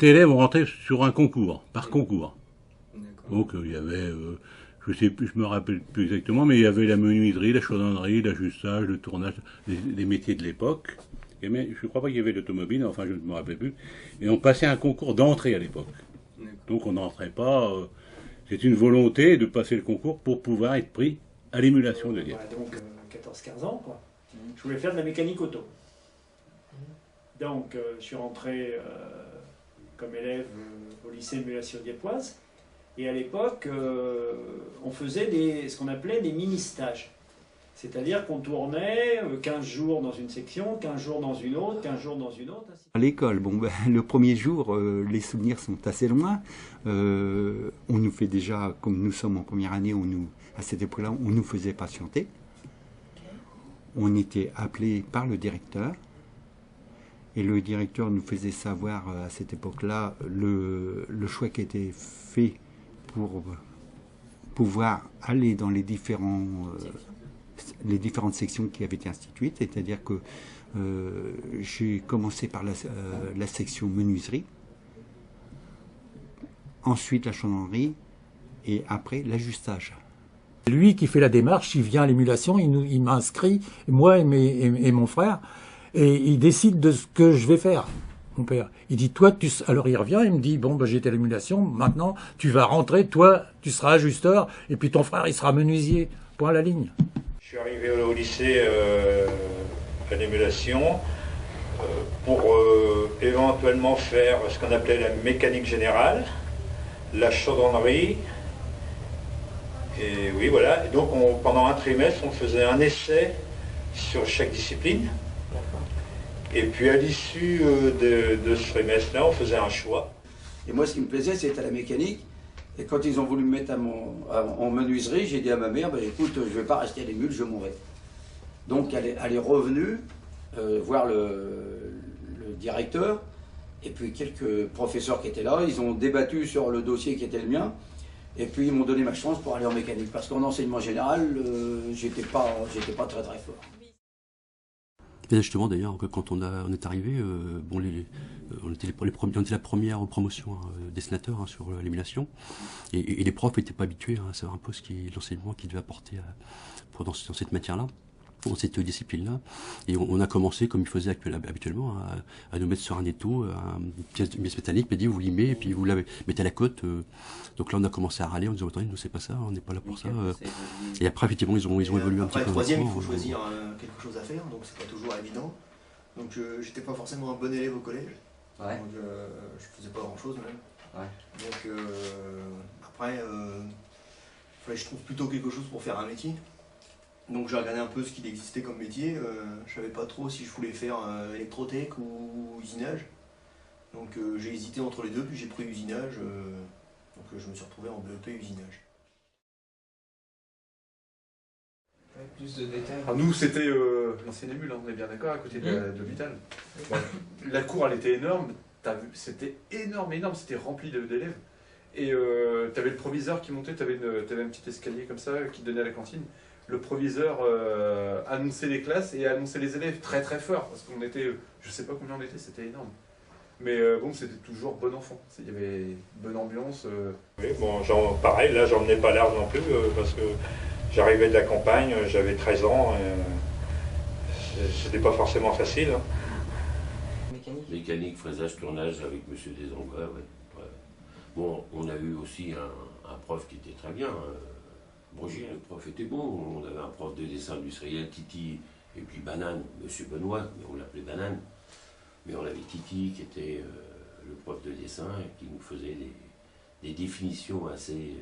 était élève, on rentrait sur un concours, par concours. Donc il y avait, je sais plus, je me rappelle plus exactement, mais il y avait la menuiserie, la chaudronnerie, l'ajustage, le tournage, les métiers de l'époque. Je ne crois pas qu'il y avait l'automobile, enfin je ne me rappelle plus. Et on passait un concours d'entrée à l'époque. Donc on n'entrait pas. C'est une volonté de passer le concours pour pouvoir être pris à l'émulation de dire. Donc 14-15 ans, quoi. Je voulais faire de la mécanique auto. Donc je suis rentré comme élève au lycée émulation diepoise. Et à l'époque, on faisait ce qu'on appelait des mini-stages. C'est-à-dire qu'on tournait 15 jours dans une section, 15 jours dans une autre, 15 jours dans une autre. À l'école, bon, ben, le premier jour, les souvenirs sont assez loin. On nous fait déjà, comme nous sommes en première année, à cette époque-là, on nous faisait patienter. On était appelé par le directeur. Et le directeur nous faisait savoir à cette époque-là le choix qui était fait pour pouvoir aller dans les différentes sections qui avaient été instituées. C'est-à-dire que j'ai commencé par la section menuiserie, ensuite la chaudronnerie et après l'ajustage. Lui qui fait la démarche, il vient à l'émulation, il m'inscrit, moi et mon frère, et il décide de ce que je vais faire, mon père. Il dit, toi, alors il revient, il me dit, bon, ben, j'ai été à l'émulation, maintenant, tu vas rentrer, toi, tu seras ajusteur, et puis ton frère, il sera menuisier, point à la ligne. Je suis arrivé au lycée à l'émulation pour éventuellement faire ce qu'on appelait la mécanique générale, la chaudronnerie, et oui, voilà. Et donc, pendant un trimestre, on faisait un essai sur chaque discipline. Et puis à l'issue de ce trimestre-là, on faisait un choix. Et moi, ce qui me plaisait, c'était la mécanique. Et quand ils ont voulu me mettre en menuiserie, j'ai dit à ma mère, bah, écoute, je ne vais pas rester à l'émule, je mourrai. Donc elle est revenue voir le directeur, et puis quelques professeurs qui étaient là. Ils ont débattu sur le dossier qui était le mien. Et puis ils m'ont donné ma chance pour aller en mécanique. Parce qu'en enseignement général, j'étais pas très très fort. Et justement, d'ailleurs, quand on est arrivé, bon, on était la première promotion des sénateurs sur l'émulation, et les profs n'étaient pas habitués à savoir un peu l'enseignement qu'ils devaient apporter dans cette matière-là, dans cette discipline-là. Et on a commencé, comme ils faisaient habituellement, à nous mettre sur un étau, une pièce métallique, puis vous limez, et puis vous la mettez à la côte. Donc là, on a commencé à râler en disant, attendez, nous, c'est pas ça, on n'est pas là pour ça. Et après, effectivement, ils ont évolué un petit peu. Après, le troisième, il faut choisir quelque chose à faire, donc c'est pas toujours évident. Donc j'étais pas forcément un bon élève au collège. Ouais. Donc je faisais pas grand-chose même. Ouais. Donc après, il fallait que je trouve plutôt quelque chose pour faire un métier. Donc j'ai regardé un peu ce qu'il existait comme métier. Je savais pas trop si je voulais faire électrotech ou usinage. Donc j'ai hésité entre les deux, puis j'ai pris usinage. Donc je me suis retrouvé en BEP usinage. Plus de détails. Alors nous, c'était l'ancienne émule, hein, on est bien d'accord, à côté de l'hôpital. Bon, la cour, elle était énorme, c'était énorme, c'était rempli d'élèves. Et tu avais le proviseur qui montait, tu avais un petit escalier comme ça qui donnait à la cantine. Le proviseur annonçait les classes et annonçait les élèves très très fort, parce qu'on était, je sais pas combien on était, c'était énorme. Mais bon, c'était toujours bon enfant, il y avait bonne ambiance. Oui, bon, pareil, là, j'en menais pas large non plus, parce que j'arrivais de la campagne, j'avais 13 ans, c'était pas forcément facile. Hein. Mécanique, fraisage, tournage avec M. Desanglois, ouais. Bon, on a eu aussi un prof qui était très bien. Brogier, le prof était bon. On avait un prof de dessin industriel, Titi, et puis Banane, M. Benoît, mais on l'appelait Banane. Mais on avait Titi qui était le prof de dessin et qui nous faisait des définitions assez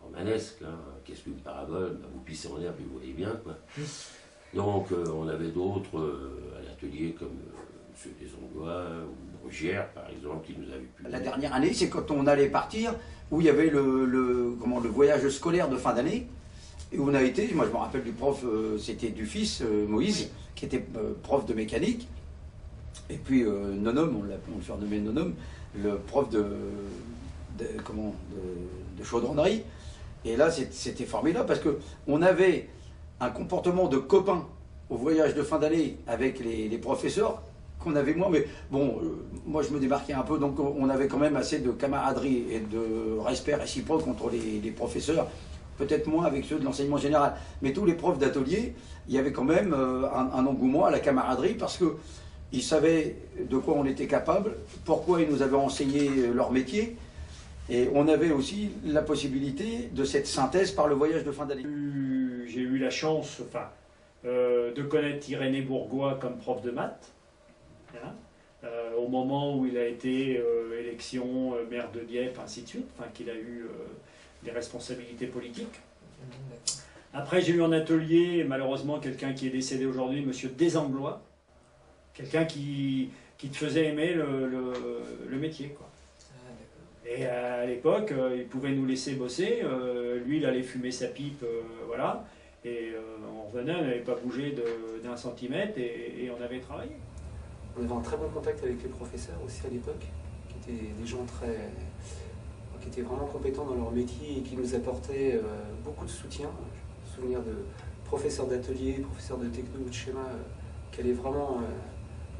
romanesque, hein. Qu'est-ce qu'une parabole? Vous pissez en l'air puis vous voyez bien, quoi. Donc on avait d'autres à l'atelier comme M. Desanglois ou Brugière, par exemple, qui nous avaient pu... La dernière année, c'est quand on allait partir, où il y avait le voyage scolaire de fin d'année, et où on a été, moi je me rappelle du prof, c'était du fils, Moïse, qui était prof de mécanique, et puis Nonom, on le surnommait Nonom, le prof de chaudronnerie. Et là, c'était formidable parce qu'on avait un comportement de copains au voyage de fin d'année avec les professeurs qu'on avait moins, mais bon, moi je me démarquais un peu, donc on avait quand même assez de camaraderie et de respect réciproque entre les professeurs, peut-être moins avec ceux de l'enseignement général. Mais tous les profs d'atelier, il y avait quand même un engouement à la camaraderie parce qu'ils savaient de quoi on était capable, pourquoi ils nous avaient enseigné leur métier. Et on avait aussi la possibilité de cette synthèse par le voyage de fin d'année. J'ai eu la chance de connaître Irénée Bourgois comme prof de maths, hein, au moment où il a été élection maire de Dieppe, ainsi de suite, enfin, qu'il a eu des responsabilités politiques. Après, j'ai eu en atelier, malheureusement, quelqu'un qui est décédé aujourd'hui, M. Desanglois, quelqu'un qui te faisait aimer le métier, quoi. Et à l'époque, il pouvait nous laisser bosser. Lui, il allait fumer sa pipe, voilà. Et on revenait, on n'avait pas bougé d'un centimètre et on avait travaillé. On avait un très bon contact avec les professeurs aussi à l'époque, qui étaient des gens qui étaient vraiment compétents dans leur métier et qui nous apportaient beaucoup de soutien. Je me souviens de professeurs d'atelier, professeurs de techno ou de schéma, qui allaient vraiment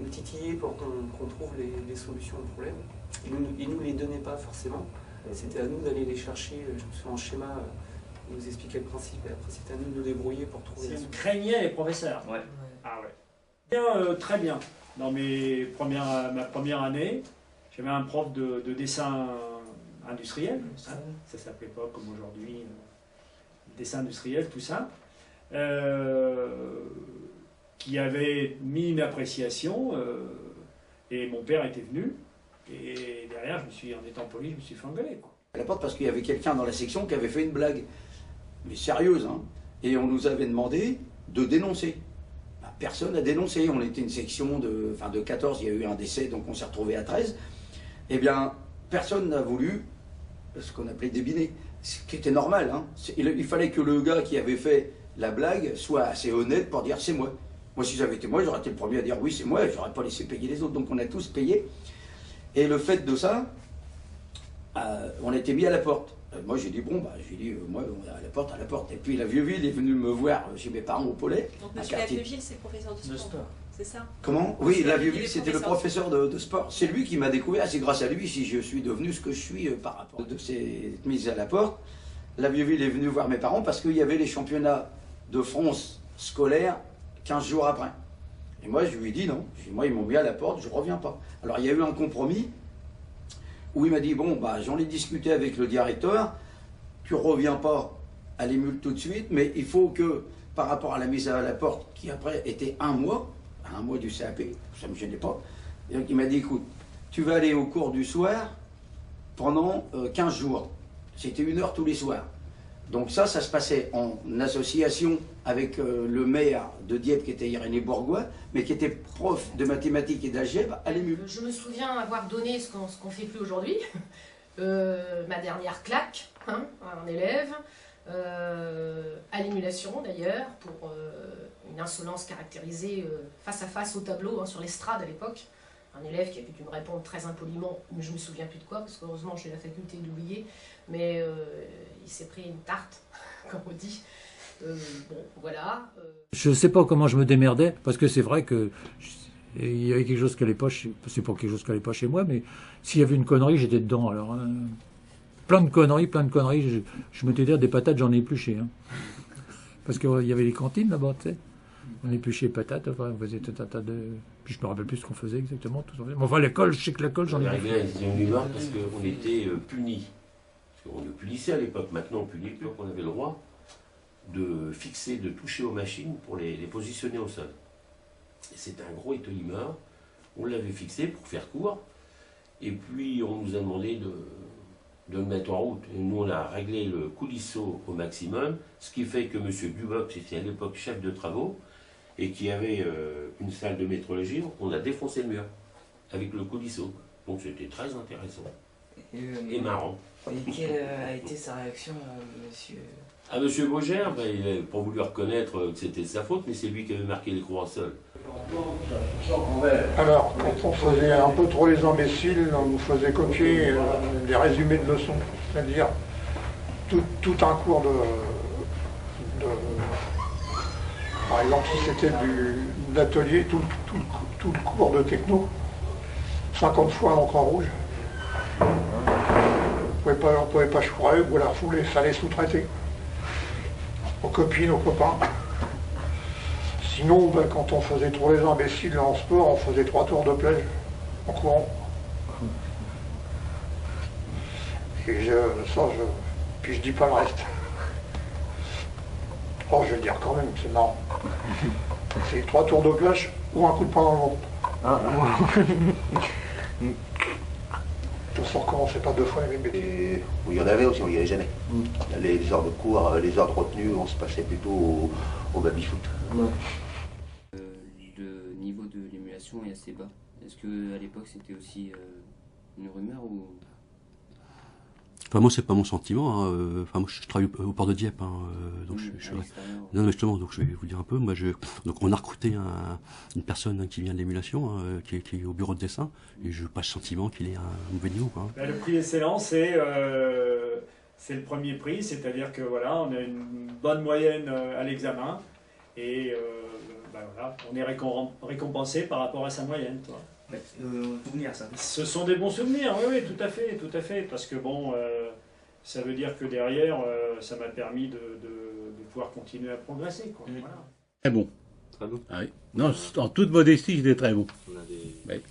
nous titiller pour qu'on trouve les solutions aux problèmes. Ils ne nous les donnaient pas forcément, c'était à nous d'aller les chercher. Je me souviens en schéma, ils nous expliquaient le principe et après c'était à nous de nous débrouiller pour trouver les solutions. Vous craigniez les professeurs? Ouais. Ah ouais. Bien, très bien. Dans ma première année, j'avais un prof de dessin industriel, hein, ça s'appelait pas comme aujourd'hui, dessin industriel, tout ça, qui avait mis une appréciation, et mon père était venu, et derrière, en étant poli, je me suis fait engueuler, quoi. À la porte parce qu'il y avait quelqu'un dans la section qui avait fait une blague, mais sérieuse, hein, et on nous avait demandé de dénoncer. Personne n'a dénoncé, on était une section de 14, il y a eu un décès, donc on s'est retrouvé à 13. Eh bien, personne n'a voulu ce qu'on appelait débiner, ce qui était normal, hein. Il fallait que le gars qui avait fait la blague soit assez honnête pour dire c'est moi. Moi, si j'avais été moi, j'aurais été le premier à dire oui, c'est moi, j'aurais pas laissé payer les autres, donc on a tous payé. Et le fait de ça, on a été mis à la porte. Moi, j'ai dit, bon, moi, à la porte. Et puis la Vieux-Ville est venue me voir chez mes parents au Pollet. Donc, monsieur la Vieux-Ville, c'est professeur de sport. C'est ça? Comment? Oui, la Vieux-Ville, c'était le professeur de sport. C'est lui qui m'a découvert, c'est grâce à lui si je suis devenu ce que je suis par rapport de cette mise à la porte. La Vieux-Ville est venue voir mes parents parce qu'il y avait les championnats de France scolaires 15 jours après. Et moi, je lui ai dit non. Moi, ils m'ont mis à la porte, je ne reviens pas. Alors, il y a eu un compromis où il m'a dit, bon, j'en ai discuté avec le directeur, tu ne reviens pas à l'Émule tout de suite, mais il faut que, par rapport à la mise à la porte, qui après était un mois du CAP, ça ne me gênait pas, et donc il m'a dit, écoute, tu vas aller au cours du soir pendant 15 jours. C'était 1 heure tous les soirs. Donc ça se passait en association avec le maire de Dieppe, qui était Irénée Bourgois, mais qui était prof de mathématiques et d'algèbre à l'Émule. Je me souviens avoir donné ce qu'on ne fait plus aujourd'hui, ma dernière claque, hein, à un élève, à l'émulation d'ailleurs, pour une insolence caractérisée face à face au tableau, hein, sur l'estrade à l'époque. Un élève qui avait dû me répondre très impoliment, mais je ne me souviens plus de quoi, parce qu'heureusement j'ai la faculté d'oublier, mais il s'est pris une tarte, comme on dit. Bon, voilà. Je ne sais pas comment je me démerdais, parce que c'est vrai que il y avait quelque chose qui allait pas, c'est pas quelque chose qui allait pas chez moi, mais s'il y avait une connerie, j'étais dedans. Alors, hein, plein de conneries, je m'étais dit, des patates, j'en ai épluché. Hein. Parce qu'il y avait les cantines là-bas, tu sais. On épluchait les patates, enfin, on faisait tout un tas de... Puis je me rappelle plus ce qu'on faisait exactement. Tout ça. Enfin, l'école, je sais que l'école, j'en ai... On arrivait à une humeur parce qu'on était punis. Parce qu'on nous punissait à l'époque. Maintenant, on punit plus. On avait le droit de fixer, de toucher aux machines pour les positionner au sol. Et c'était un gros étoilimeur. On l'avait fixé pour faire court. Et puis, on nous a demandé de le mettre en route. Et nous, on a réglé le coulisseau au maximum. Ce qui fait que M. Duboc, c'était à l'époque chef de travaux, et qui avait une salle de métrologie, on a défoncé le mur avec le coulisseau. Donc c'était très intéressant et marrant. Et quelle a été sa réaction, monsieur? À monsieur Baugère, il n'a pas voulu reconnaître que c'était de sa faute, mais c'est lui qui avait marqué les croix au sol. Alors, quand on faisait un peu trop les imbéciles, on nous faisait copier des résumés de leçons, c'est-à-dire tout un cours Par exemple, si c'était de l'atelier, tout le cours de techno, 50 fois l'encre en rouge. On ne pouvait pas chourer ou la refouler, ça allait sous-traiter. Aux copines, aux copains. Sinon, ben, quand on faisait trop les imbéciles en sport, on faisait 3 tours de plage en courant. Et puis je dis pas le reste. Oh, je vais le dire quand même, c'est marrant. C'est 3 tours de plage ou un coup de poing dans le ventre. Ah. De toute façon, on recommençait pas 2 fois les mêmes bêtises. Il y en avait aussi, on n'y allait jamais. Les heures de cours, les heures de retenue, on se passait plutôt au baby-foot. Le niveau de l'émulation est assez bas. Est-ce qu'à l'époque c'était aussi une rumeur ou... Enfin, moi, c'est pas mon sentiment. Hein. Enfin, moi, je travaille au port de Dieppe, hein. Donc non, mais justement, donc je vais vous dire un peu. Moi, donc on a recruté une personne hein, qui vient de l'émulation, hein, qui est au bureau de dessin, et je n'ai pas le sentiment qu'il ait un mauvais niveau. Quoi. Ben, le prix d'excellence, c'est le premier prix, c'est-à-dire que voilà, on a une bonne moyenne à l'examen, et ben, voilà, on est récompensé par rapport à sa moyenne, toi. Souvenirs, ça. Ce sont des bons souvenirs, oui, tout à fait, parce que bon, ça veut dire que derrière, ça m'a permis de pouvoir continuer à progresser, quoi. Voilà. Très bon. Très bon. Ah oui. Non, en toute modestie, j'étais très bon. Oui.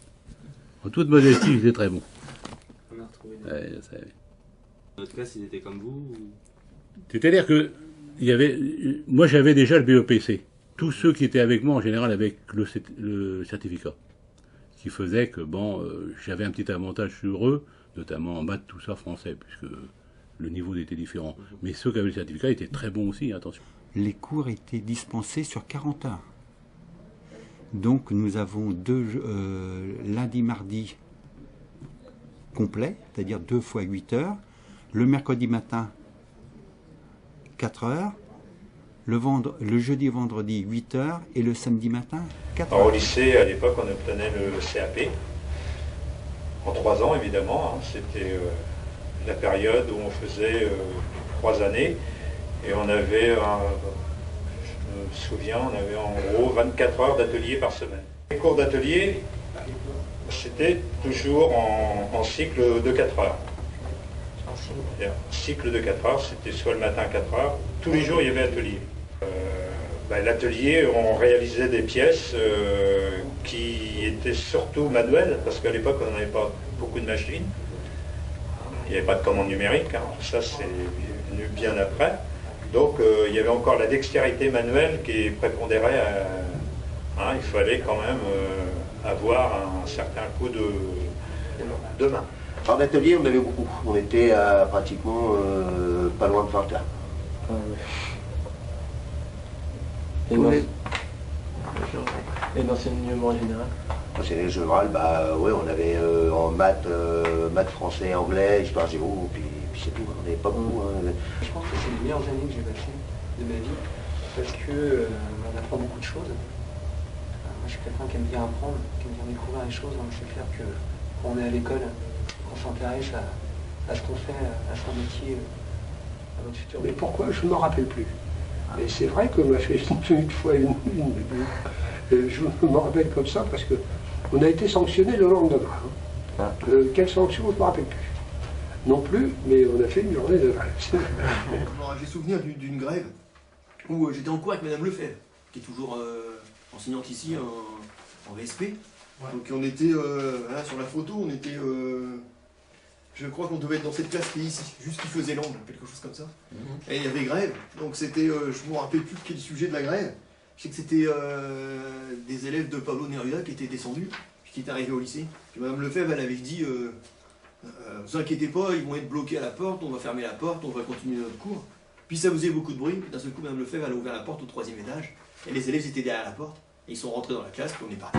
En toute modestie, j'étais très bon. On a retrouvé des... Ouais, je savais. En tout cas, s'ils étaient comme vous ou... C'est-à-dire que moi, j'avais déjà le BEPC. Tous ceux qui étaient avec moi, en général, avec le certificat. Qui faisait que bon, j'avais un petit avantage sur eux, notamment en maths, tout ça, français, puisque le niveau était différent. Mais ceux qui avaient le certificat étaient très bons aussi, attention. Les cours étaient dispensés sur 40 heures. Donc nous avons lundi, mardi complet, c'est-à-dire 2 fois 8 heures. Le mercredi matin, 4 heures. Le jeudi et vendredi, 8 heures, et le samedi matin, 4 heures. Alors, au lycée, à l'époque, on obtenait le CAP, en 3 ans évidemment. Hein. C'était la période où on faisait 3 années, et on avait, je me souviens, on avait en gros 24 heures d'atelier par semaine. Les cours d'atelier, c'était toujours en cycle de 4 heures. Cycle de 4 heures, c'était soit le matin 4 heures, tous les jours il y avait atelier. L'atelier, on réalisait des pièces qui étaient surtout manuelles, parce qu'à l'époque on n'avait pas beaucoup de machines, il n'y avait pas de commande numérique, hein. Ça c'est venu bien après. Donc il y avait encore la dextérité manuelle qui prépondérait il fallait quand même avoir un certain coup de main. En atelier, on avait beaucoup. On était à pratiquement pas loin de 20 heures. Ah, ouais. Et l'enseignement général? L'enseignement général, ouais, on avait en maths, français, anglais, histoire géo, puis c'est tout. On n'avait pas beaucoup. Je pense que c'est les meilleures années que j'ai passées de ma vie, parce que on apprend beaucoup de choses. Moi, je suis quelqu'un qui aime bien apprendre, qui aime bien découvrir les choses. Donc c'est clair que quand on est à l'école, on s'intéresse à ce qu'on fait, à son métier, à notre futur. Mais pourquoi? Je ne me rappelle plus. Mais c'est vrai qu'on m'a fait une fois je me rappelle comme ça parce qu'on a été sanctionné le lendemain. Hein. Quelle sanction, je ne me rappelle plus. Non plus, mais on a fait une journée de grève. J'ai souvenir d'une grève où j'étais en cours avec Madame Lefebvre, qui est toujours enseignante ici en VSP. Ouais. Donc on était, là, sur la photo, on était... je crois qu'on devait être dans cette classe qui est ici, juste qui faisait l'angle, quelque chose comme ça. Et il y avait grève, donc c'était, je ne me rappelle plus quel sujet de la grève. Je sais que c'était des élèves de Pablo Neruda qui étaient descendus, puis qui étaient arrivés au lycée. Puis Madame Lefebvre, elle avait dit, vous inquiétez pas, ils vont être bloqués à la porte, on va fermer la porte, on va continuer notre cours. Puis ça faisait beaucoup de bruit, puis d'un seul coup, Madame Lefebvre, elle a ouvert la porte au 3e étage, et les élèves étaient derrière la porte, et ils sont rentrés dans la classe, puis on est parti.